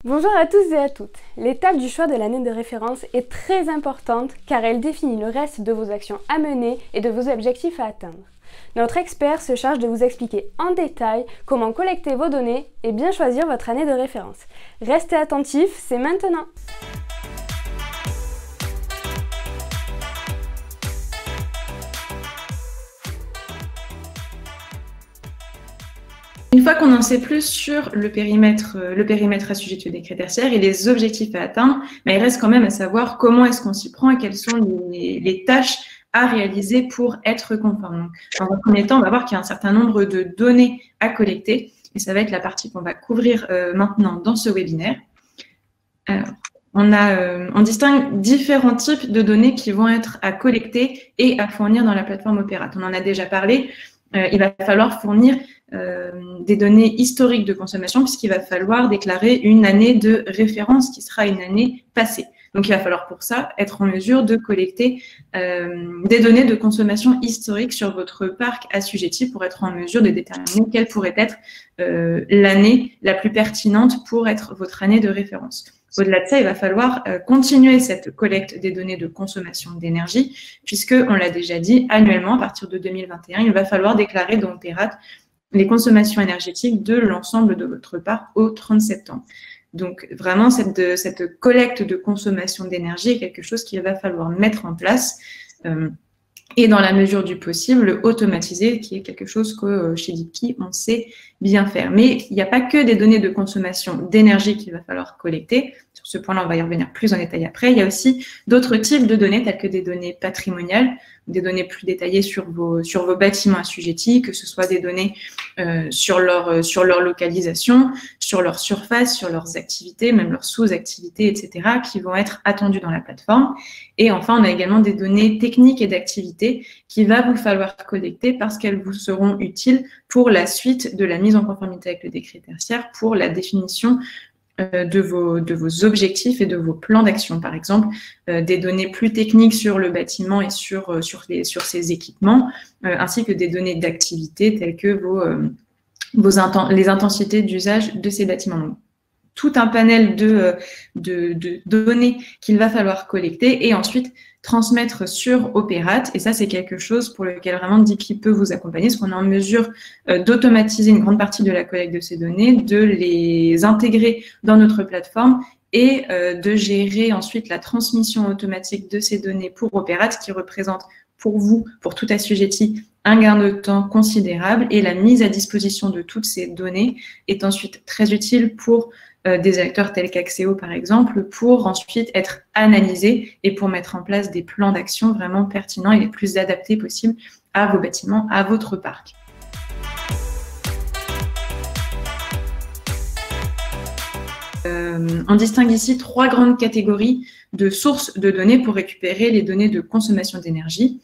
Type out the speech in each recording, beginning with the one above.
Bonjour à tous et à toutes. L'étape du choix de l'année de référence est très importante car elle définit le reste de vos actions à mener et de vos objectifs à atteindre. Notre expert se charge de vous expliquer en détail comment collecter vos données et bien choisir votre année de référence. Restez attentifs, c'est maintenant! Une fois qu'on en sait plus sur le périmètre assujetti au décret tertiaire et les objectifs à atteindre, il reste quand même à savoir comment est-ce qu'on s'y prend et quelles sont les tâches à réaliser pour être conforme. Donc, dans un premier temps, on va voir qu'il y a un certain nombre de données à collecter et ça va être la partie qu'on va couvrir maintenant dans ce webinaire. Alors, on distingue différents types de données qui vont être à collecter et à fournir dans la plateforme Opérat. On en a déjà parlé. Il va falloir fournir des données historiques de consommation puisqu'il va falloir déclarer une année de référence qui sera une année passée. Donc, il va falloir pour ça être en mesure de collecter des données de consommation historique sur votre parc assujetti pour être en mesure de déterminer quelle pourrait être l'année la plus pertinente pour être votre année de référence. Au-delà de ça, il va falloir continuer cette collecte des données de consommation d'énergie puisque, on l'a déjà dit, annuellement, à partir de 2021, il va falloir déclarer dans Opérat les consommations énergétiques de l'ensemble de votre parc au 30 septembre. Donc, vraiment, cette collecte de consommation d'énergie est quelque chose qu'il va falloir mettre en place et dans la mesure du possible, automatiser, qui est quelque chose que chez Deepkey, on sait bien faire. Mais il n'y a pas que des données de consommation d'énergie qu'il va falloir collecter. Sur ce point-là, on va y revenir plus en détail après. Il y a aussi d'autres types de données, telles que des données patrimoniales, des données plus détaillées sur vos bâtiments assujettis, que ce soit des données sur leur localisation, sur leur surface, sur leurs activités, même leurs sous-activités, etc., qui vont être attendues dans la plateforme. Et enfin, on a également des données techniques et d'activités qu'il va vous falloir collecter parce qu'elles vous seront utiles pour la suite de la mise en conformité avec le décret tertiaire, pour la définition de vos objectifs et de vos plans d'action. Par exemple, des données plus techniques sur le bâtiment et sur ses équipements, ainsi que des données d'activité telles que les intensités d'usage de ces bâtiments. Donc, tout un panel de données qu'il va falloir collecter et ensuite transmettre sur Opérat. Et ça, c'est quelque chose pour lequel vraiment Deepkey peut vous accompagner, parce qu'on est en mesure d'automatiser une grande partie de la collecte de ces données, de les intégrer dans notre plateforme et de gérer ensuite la transmission automatique de ces données pour Opérat, qui représente pour vous, pour tout assujetti, un gain de temps considérable. Et la mise à disposition de toutes ces données est ensuite très utile pour des acteurs tels qu'Axéo, par exemple, pour ensuite être analysés et pour mettre en place des plans d'action vraiment pertinents et les plus adaptés possibles à vos bâtiments, à votre parc. On distingue ici 3 grandes catégories de sources de données pour récupérer les données de consommation d'énergie.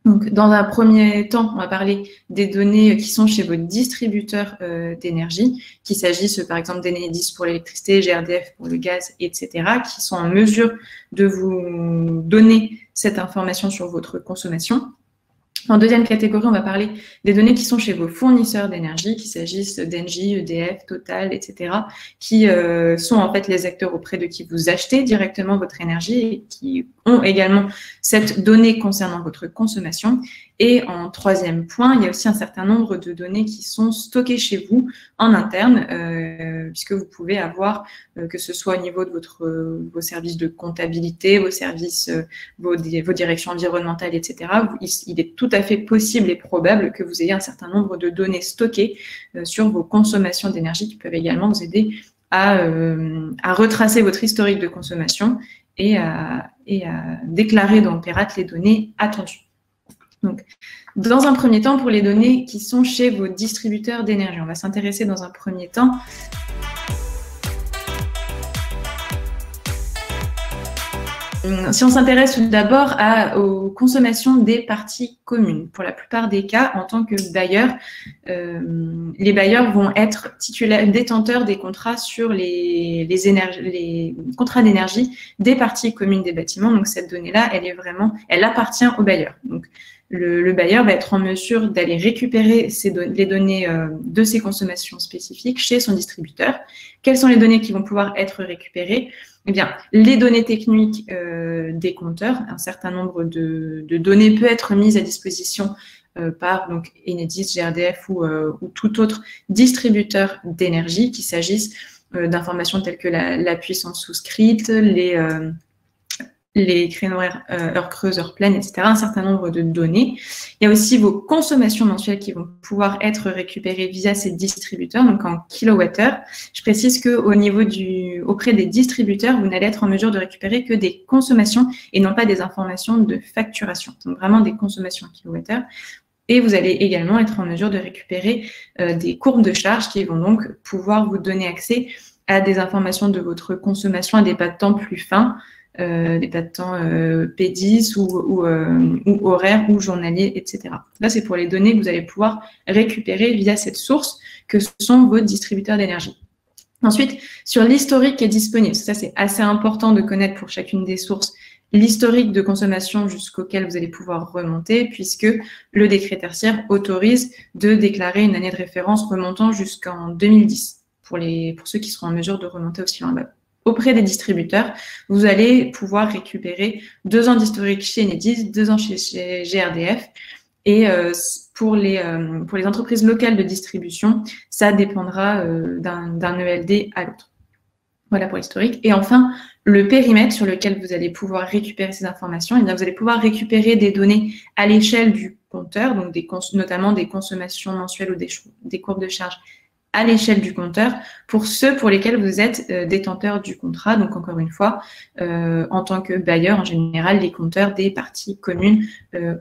Donc, dans un premier temps, on va parler des données qui sont chez vos distributeurs d'énergie, qu'il s'agisse par exemple d'Enedis pour l'électricité, GRDF pour le gaz, etc., qui sont en mesure de vous donner cette information sur votre consommation. En deuxième catégorie, on va parler des données qui sont chez vos fournisseurs d'énergie, qu'il s'agisse d'Engie, EDF, Total, etc., qui sont en fait les acteurs auprès de qui vous achetez directement votre énergie et qui ont également cette donnée concernant votre consommation. Et en troisième point, il y a aussi un certain nombre de données qui sont stockées chez vous en interne, puisque vous pouvez avoir, que ce soit au niveau de vos services de comptabilité, vos services, vos directions environnementales, etc., il est tout à fait possible et probable que vous ayez un certain nombre de données stockées sur vos consommations d'énergie qui peuvent également vous aider à retracer votre historique de consommation et à déclarer dans Opérat les données attendues. Donc, dans un premier temps, pour les données qui sont chez vos distributeurs d'énergie, on va s'intéresser dans un premier temps si on s'intéresse tout d'abord aux consommations des parties communes. Pour la plupart des cas, en tant que bailleur, les bailleurs vont être détenteurs des contrats sur les contrats d'énergie des parties communes des bâtiments. Donc, cette donnée-là, elle appartient au bailleur. Donc, le bailleur va être en mesure d'aller récupérer les données de ses consommations spécifiques chez son distributeur. Quelles sont les données qui vont pouvoir être récupérées? Eh bien, les données techniques des compteurs, un certain nombre de données peut être mise à disposition par donc Enedis, GRDF ou tout autre distributeur d'énergie, qu'il s'agisse d'informations telles que la puissance souscrite, les créneaux horaires, heures creuses, heures pleines, etc., un certain nombre de données. Il y a aussi vos consommations mensuelles qui vont pouvoir être récupérées via ces distributeurs, donc en kilowattheures. Je précise qu'au niveau auprès des distributeurs, vous n'allez être en mesure de récupérer que des consommations et non pas des informations de facturation. Donc vraiment des consommations en kilowattheures. Et vous allez également être en mesure de récupérer des courbes de charge qui vont donc pouvoir vous donner accès à des informations de votre consommation, à des pas de temps plus fins, des pas de temps P10 ou horaires ou journaliers, etc. Là, c'est pour les données que vous allez pouvoir récupérer via cette source que sont vos distributeurs d'énergie. Ensuite, sur l'historique qui est disponible, ça c'est assez important de connaître pour chacune des sources, l'historique de consommation jusqu'auquel vous allez pouvoir remonter, puisque le décret tertiaire autorise de déclarer une année de référence remontant jusqu'en 2010, pour ceux qui seront en mesure de remonter aussi loin bas. Auprès des distributeurs, vous allez pouvoir récupérer 2 ans d'historique chez Enedis, 2 ans chez GRDF. Et pour les entreprises locales de distribution, ça dépendra d'un ELD à l'autre. Voilà pour l'historique. Et enfin, le périmètre sur lequel vous allez pouvoir récupérer ces informations, eh bien, vous allez pouvoir récupérer des données à l'échelle du compteur, donc notamment des consommations mensuelles ou des courbes de charge à l'échelle du compteur, pour ceux pour lesquels vous êtes détenteur du contrat. Donc, encore une fois, en tant que bailleur, en général, les compteurs des parties communes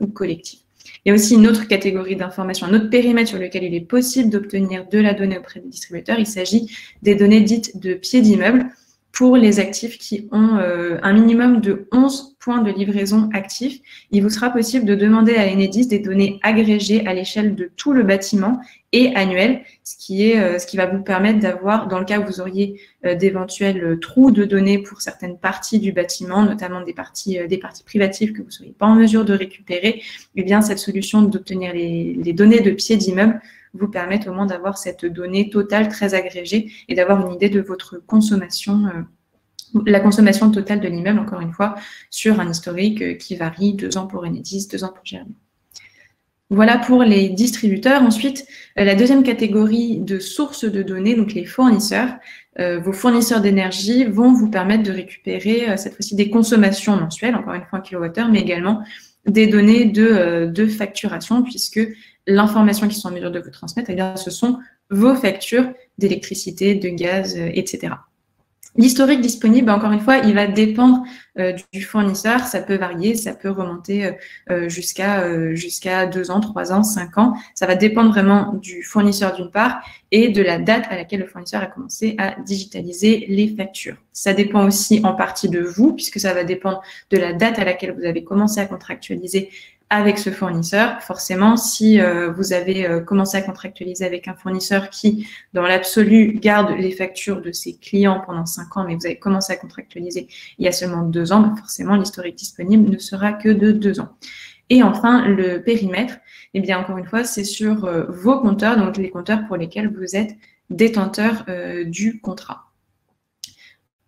ou collectives. Il y a aussi une autre catégorie d'informations, un autre périmètre sur lequel il est possible d'obtenir de la donnée auprès des distributeurs. Il s'agit des données dites de pied d'immeuble pour les actifs qui ont un minimum de 11 points de livraison actifs. Il vous sera possible de demander à Enedis des données agrégées à l'échelle de tout le bâtiment et annuelles, ce qui va vous permettre d'avoir, dans le cas où vous auriez d'éventuels trous de données pour certaines parties du bâtiment, notamment des parties privatives que vous ne seriez pas en mesure de récupérer, eh bien cette solution d'obtenir les données de pied d'immeuble vous permettre au moins d'avoir cette donnée totale très agrégée et d'avoir une idée de votre consommation, la consommation totale de l'immeuble, encore une fois, sur un historique qui varie 2 ans pour Enedis, 2 ans pour GRDF. Voilà pour les distributeurs. Ensuite, la deuxième catégorie de sources de données, donc les fournisseurs. Vos fournisseurs d'énergie vont vous permettre de récupérer cette fois-ci des consommations mensuelles, encore une fois en kilowattheure, mais également des données de facturation, puisque l'information qu'ils sont en mesure de vous transmettre, eh bien, ce sont vos factures d'électricité, de gaz, etc. L'historique disponible, encore une fois, il va dépendre du fournisseur. Ça peut varier, ça peut remonter jusqu'à 2 ans, 3 ans, 5 ans. Ça va dépendre vraiment du fournisseur d'une part et de la date à laquelle le fournisseur a commencé à digitaliser les factures. Ça dépend aussi en partie de vous, puisque ça va dépendre de la date à laquelle vous avez commencé à contractualiser avec ce fournisseur. Forcément, si vous avez commencé à contractualiser avec un fournisseur qui, dans l'absolu, garde les factures de ses clients pendant 5 ans, mais vous avez commencé à contractualiser il y a seulement 2 ans, ben forcément, l'historique disponible ne sera que de 2 ans. Et enfin, le périmètre, eh bien, encore une fois, c'est sur vos compteurs, donc les compteurs pour lesquels vous êtes détenteur du contrat.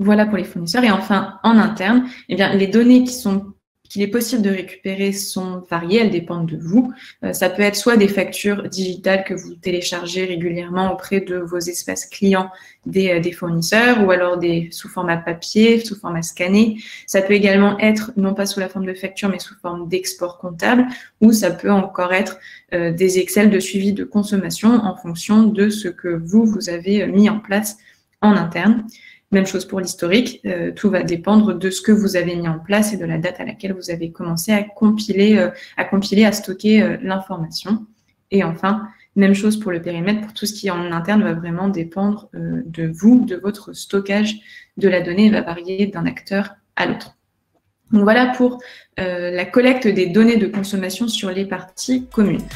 Voilà pour les fournisseurs. Et enfin, en interne, eh bien, les données qu'il est possible de récupérer sont variées, elles dépendent de vous. Ça peut être soit des factures digitales que vous téléchargez régulièrement auprès de vos espaces clients des fournisseurs, ou alors sous format papier, sous format scanné. Ça peut également être, non pas sous la forme de facture, mais sous forme d'export comptable, ou ça peut encore être des Excel de suivi de consommation en fonction de ce que vous avez mis en place en interne. Même chose pour l'historique, tout va dépendre de ce que vous avez mis en place et de la date à laquelle vous avez commencé à compiler, à stocker l'information. Et enfin, même chose pour le périmètre, pour tout ce qui est en interne va vraiment dépendre de vous, de votre stockage de la donnée, va varier d'un acteur à l'autre. Donc voilà pour la collecte des données de consommation sur les parties communes.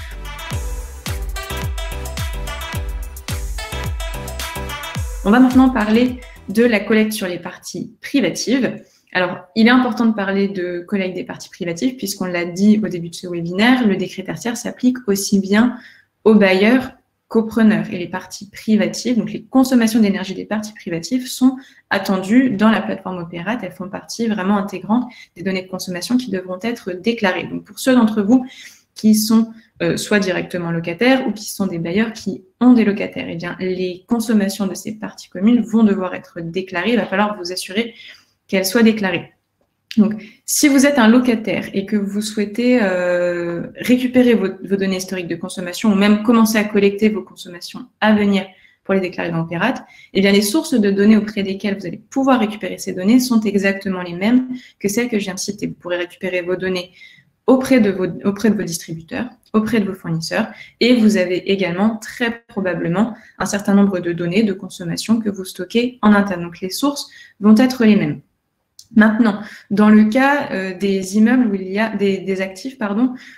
On va maintenant parler de la collecte sur les parties privatives. Alors, il est important de parler de collecte des parties privatives, puisqu'on l'a dit au début de ce webinaire, le décret tertiaire s'applique aussi bien aux bailleurs qu'aux preneurs. Et les parties privatives, donc les consommations d'énergie des parties privatives, sont attendues dans la plateforme Opérat. Elles font partie vraiment intégrante des données de consommation qui devront être déclarées. Donc, pour ceux d'entre vous qui sont soit directement locataires ou qui sont des bailleurs qui ont des locataires, eh bien, les consommations de ces parties communes vont devoir être déclarées. Il va falloir vous assurer qu'elles soient déclarées. Donc, si vous êtes un locataire et que vous souhaitez récupérer vos données historiques de consommation ou même commencer à collecter vos consommations à venir pour les déclarer dans Opérat, eh bien, les sources de données auprès desquelles vous allez pouvoir récupérer ces données sont exactement les mêmes que celles que je viens de citer. Vous pourrez récupérer vos données auprès de vos distributeurs, auprès de vos fournisseurs, et vous avez également très probablement un certain nombre de données de consommation que vous stockez en interne. Donc, les sources vont être les mêmes. Maintenant, dans le cas des immeubles où il y a des actifs,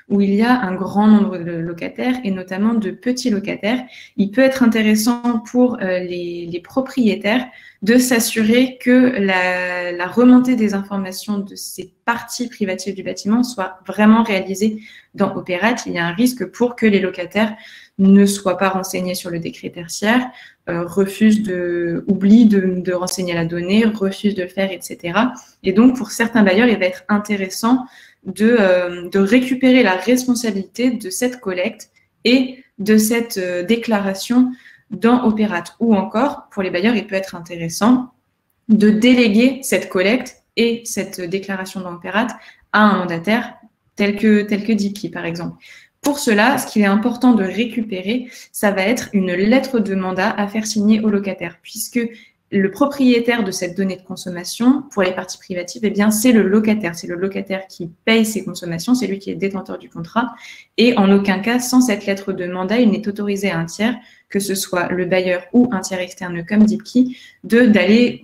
où il y a un grand nombre de locataires et notamment de petits locataires, il peut être intéressant pour les propriétaires de s'assurer que la remontée des informations de ces parties privatives du bâtiment soit vraiment réalisée dans Opérat. Il y a un risque pour que les locataires ne soient pas renseignés sur le décret tertiaire, oublient de renseigner la donnée, refusent de le faire, etc. Et donc, pour certains bailleurs, il va être intéressant de récupérer la responsabilité de cette collecte et de cette déclaration dans Opérat. Ou encore, pour les bailleurs, il peut être intéressant de déléguer cette collecte et cette déclaration dans Opérat à un mandataire tel que DeepKey, par exemple. Pour cela, ce qu'il est important de récupérer, ça va être une lettre de mandat à faire signer au locataire, puisque le propriétaire de cette donnée de consommation, pour les parties privatives, eh bien, c'est le locataire. C'est le locataire qui paye ses consommations, c'est lui qui est détenteur du contrat. Et en aucun cas, sans cette lettre de mandat, il n'est autorisé à un tiers, que ce soit le bailleur ou un tiers externe comme DeepKey, d'aller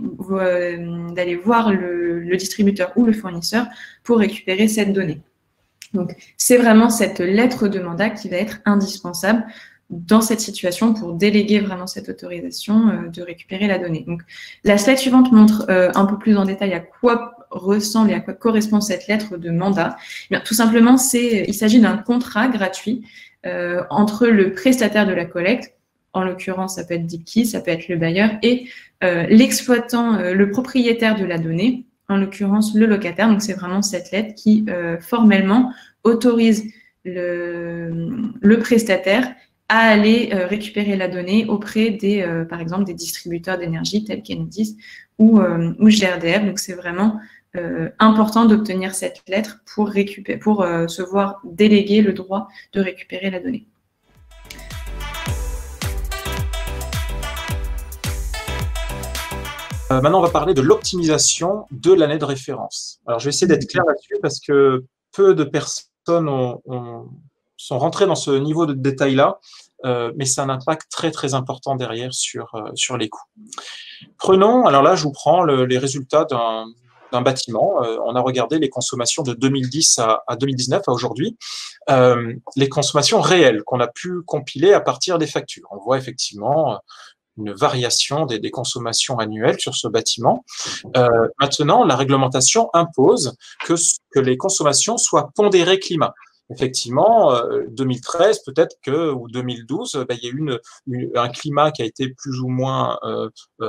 voir le distributeur ou le fournisseur pour récupérer cette donnée. Donc, c'est vraiment cette lettre de mandat qui va être indispensable dans cette situation pour déléguer vraiment cette autorisation de récupérer la donnée. Donc, la slide suivante montre un peu plus en détail à quoi ressemble et à quoi correspond cette lettre de mandat. Eh bien, tout simplement, il s'agit d'un contrat gratuit entre le prestataire de la collecte, en l'occurrence, ça peut être DeepKey, ça peut être le bailleur, et l'exploitant, le propriétaire de la donnée, en l'occurrence le locataire. Donc, c'est vraiment cette lettre qui, formellement, autorise le prestataire à aller récupérer la donnée auprès par exemple, des distributeurs d'énergie tels qu'Enedis ou GRDF. Donc, c'est vraiment important d'obtenir cette lettre pour se voir déléguer le droit de récupérer la donnée. Maintenant, on va parler de l'optimisation de l'année de référence. Alors, je vais essayer d'être clair là-dessus parce que peu de personnes sont rentrées dans ce niveau de détail-là, mais c'est un impact très, très important derrière sur les coûts. Prenons, alors là, je vous prends les résultats d'un bâtiment. On a regardé les consommations de 2010 à 2019, à aujourd'hui, les consommations réelles qu'on a pu compiler à partir des factures. On voit effectivement une variation des consommations annuelles sur ce bâtiment. Maintenant, la réglementation impose que les consommations soient pondérées climat. Effectivement, 2013 peut-être ou 2012, il y a eu un climat qui a été plus ou moins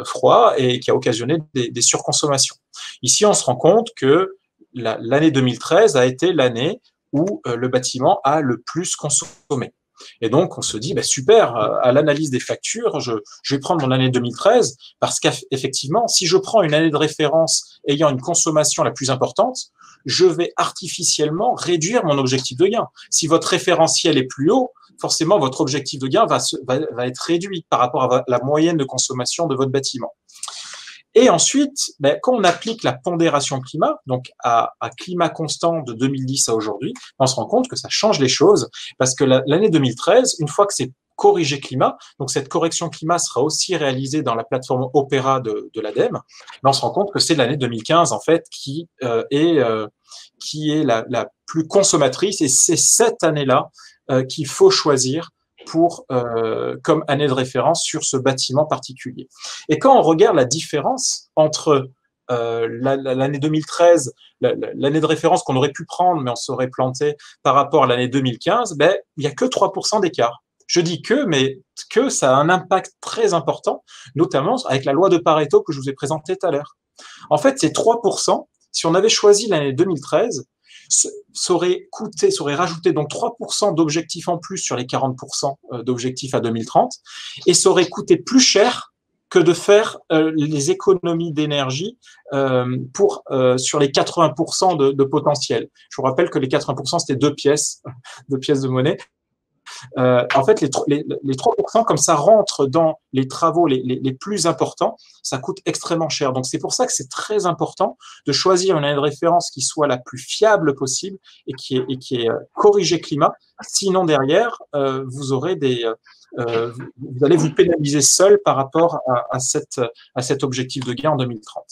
froid et qui a occasionné des surconsommations. Ici, on se rend compte que l'année 2013 a été l'année où le bâtiment a le plus consommé. Et donc, on se dit, super, à l'analyse des factures, je vais prendre mon année 2013, parce qu'effectivement, si je prends une année de référence ayant une consommation la plus importante, je vais artificiellement réduire mon objectif de gain. Si votre référentiel est plus haut, forcément, votre objectif de gain va être réduit par rapport à la moyenne de consommation de votre bâtiment. Et ensuite, quand on applique la pondération climat, donc à climat constant de 2010 à aujourd'hui, on se rend compte que ça change les choses, parce que l'année 2013, une fois que c'est corrigé climat, donc cette correction climat sera aussi réalisée dans la plateforme Opéra de l'ADEME, mais on se rend compte que c'est l'année 2015 en fait qui est la plus consommatrice, et c'est cette année-là qu'il faut choisir comme année de référence sur ce bâtiment particulier. Et quand on regarde la différence entre l'année 2013, l'année de référence qu'on aurait pu prendre, mais on serait planté par rapport à l'année 2015, ben, il n'y a que 3% d'écart. Je dis que, mais que ça a un impact très important, notamment avec la loi de Pareto que je vous ai présentée tout à l'heure. En fait, ces 3%, si on avait choisi l'année 2013, ça aurait rajouté donc 3% d'objectifs en plus sur les 40% d'objectifs à 2030, et ça aurait coûté plus cher que de faire les économies d'énergie sur les 80% de potentiel. Je vous rappelle que les 80%, c'était deux pièces de monnaie. En fait, les 3%, comme ça rentre dans les travaux les plus importants, ça coûte extrêmement cher. Donc, c'est pour ça que c'est très important de choisir une année de référence qui soit la plus fiable possible et qui est corrigée climat. Sinon, derrière, vous allez vous pénaliser seul par rapport à cet objectif de gain en 2030.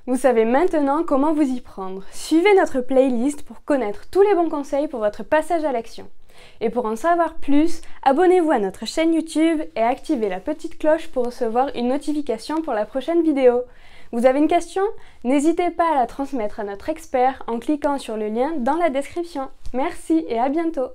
Vous savez maintenant comment vous y prendre. Suivez notre playlist pour connaître tous les bons conseils pour votre passage à l'action. Et pour en savoir plus, abonnez-vous à notre chaîne YouTube et activez la petite cloche pour recevoir une notification pour la prochaine vidéo. Vous avez une question? N'hésitez pas à la transmettre à notre expert en cliquant sur le lien dans la description. Merci et à bientôt!